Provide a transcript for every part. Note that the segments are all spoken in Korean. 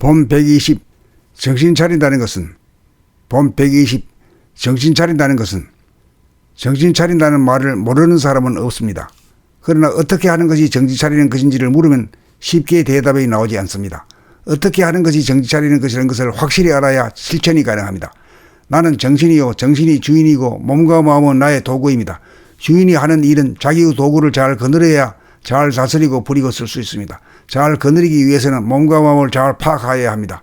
본 120 정신 차린다는 것은 본 120 정신 차린다는 것은 정신 차린다는 말을 모르는 사람은 없습니다. 그러나 어떻게 하는 것이 정신 차리는 것인지를 물으면 쉽게 대답이 나오지 않습니다. 어떻게 하는 것이 정신 차리는 것이라는 것을 확실히 알아야 실천이 가능합니다. 나는 정신이요 정신이 주인이고 몸과 마음은 나의 도구입니다. 주인이 하는 일은 자기의 도구를 잘 거느려야 잘 다스리고 부리고 쓸 수 있습니다. 잘 거느리기 위해서는 몸과 마음을 잘 파악해야 합니다.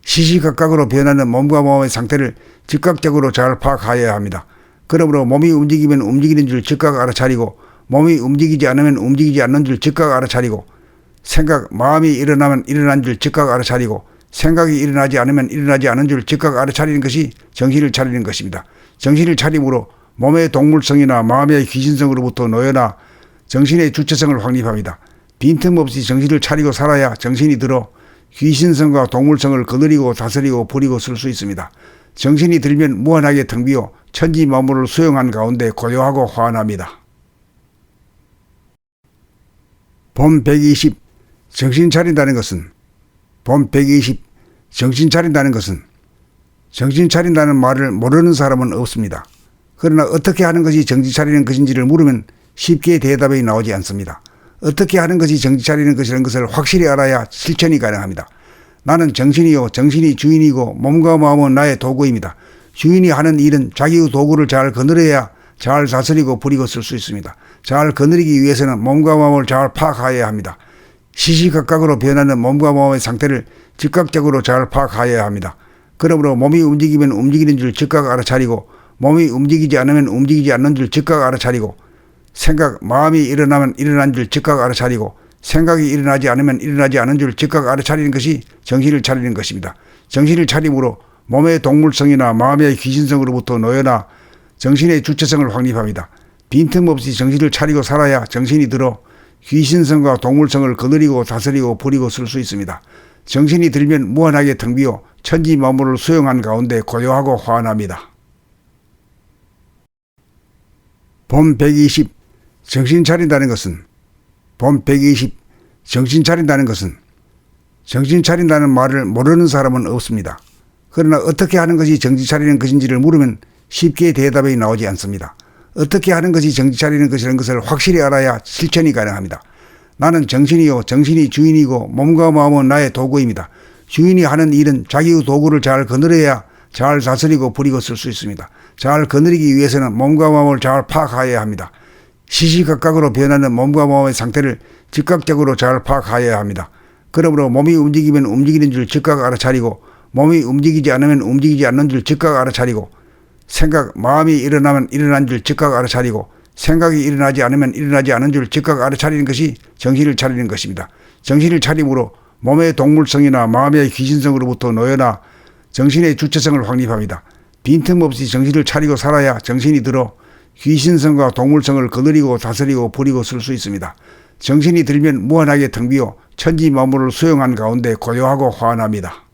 시시각각으로 변하는 몸과 마음의 상태를 즉각적으로 잘 파악해야 합니다. 그러므로 몸이 움직이면 움직이는 줄 즉각 알아차리고 몸이 움직이지 않으면 움직이지 않는 줄 즉각 알아차리고 마음이 일어나면 일어난 줄 즉각 알아차리고 생각이 일어나지 않으면 일어나지 않은 줄 즉각 알아차리는 것이 정신을 차리는 것입니다. 정신을 차림으로 몸의 동물성이나 마음의 귀신성으로부터 놓여나 정신의 주체성을 확립합니다. 빈틈없이 정신을 차리고 살아야 정신이 들어 귀신성과 동물성을 거느리고 다스리고 부리고 쓸 수 있습니다. 정신이 들면 무한하게 텅 비어 천지 만물을 수용한 가운데 고요하고 환합니다. 본 120 정신 차린다는 것은 본 120 정신 차린다는 것은 정신 차린다는 말을 모르는 사람은 없습니다. 그러나 어떻게 하는 것이 정신 차리는 것인지를 물으면 쉽게 대답이 나오지 않습니다. 어떻게 하는 것이 정신 차리는 것이라는 것을 확실히 알아야 실천이 가능합니다. 나는 정신이요 정신이 주인이고 몸과 마음은 나의 도구입니다. 주인이 하는 일은 자기의 도구를 잘 거느려야 잘 다스리고 부리고 쓸 수 있습니다. 잘 거느리기 위해서는 몸과 마음을 잘 파악해야 합니다. 시시각각으로 변하는 몸과 마음의 상태를 즉각적으로 잘 파악해야 합니다. 그러므로 몸이 움직이면 움직이는 줄 즉각 알아차리고 몸이 움직이지 않으면 움직이지 않는 줄 즉각 알아차리고 마음이 일어나면 일어난 줄 즉각 알아차리고 생각이 일어나지 않으면 일어나지 않은 줄 즉각 알아차리는 것이 정신을 차리는 것입니다. 정신을 차림으로 몸의 동물성이나 마음의 귀신성으로부터 놓여나 정신의 주체성을 확립합니다. 빈틈없이 정신을 차리고 살아야 정신이 들어 귀신성과 동물성을 거느리고 다스리고 부리고 쓸 수 있습니다. 정신이 들면 무한하게 텅 비어 천지 만물을 수용한 가운데 고요하고 환합니다. 본 120 정신 차린다는 것은 본 120 정신 차린다는 것은 정신 차린다는 말을 모르는 사람은 없습니다. 그러나 어떻게 하는 것이 정신 차리는 것인지를 물으면 쉽게 대답이 나오지 않습니다. 어떻게 하는 것이 정신 차리는 것이라는 것을 확실히 알아야 실천이 가능합니다. 나는 정신이요 정신이 주인이고 몸과 마음은 나의 도구입니다. 주인이 하는 일은 자기의 도구를 잘 거느려야 잘 다스리고 부리고 쓸 수 있습니다. 잘 거느리기 위해서는 몸과 마음을 잘 파악해야 합니다. 시시각각으로 변하는 몸과 마음의 상태를 즉각적으로 잘 파악해야 합니다. 그러므로 몸이 움직이면 움직이는 줄 즉각 알아차리고 몸이 움직이지 않으면 움직이지 않는 줄 즉각 알아차리고 마음이 일어나면 일어난 줄 즉각 알아차리고 생각이 일어나지 않으면 일어나지 않은 줄 즉각 알아차리는 것이 정신을 차리는 것입니다. 정신을 차림으로 몸의 동물성이나 마음의 귀신성으로부터 놓여나 정신의 주체성을 확립합니다. 빈틈없이 정신을 차리고 살아야 정신이 들어 귀신성과 동물성을 거느리고 다스리고 부리고 쓸 수 있습니다. 정신이 들면 무한하게 텅 비어 천지 만물을 수용한 가운데 고요하고 환합니다.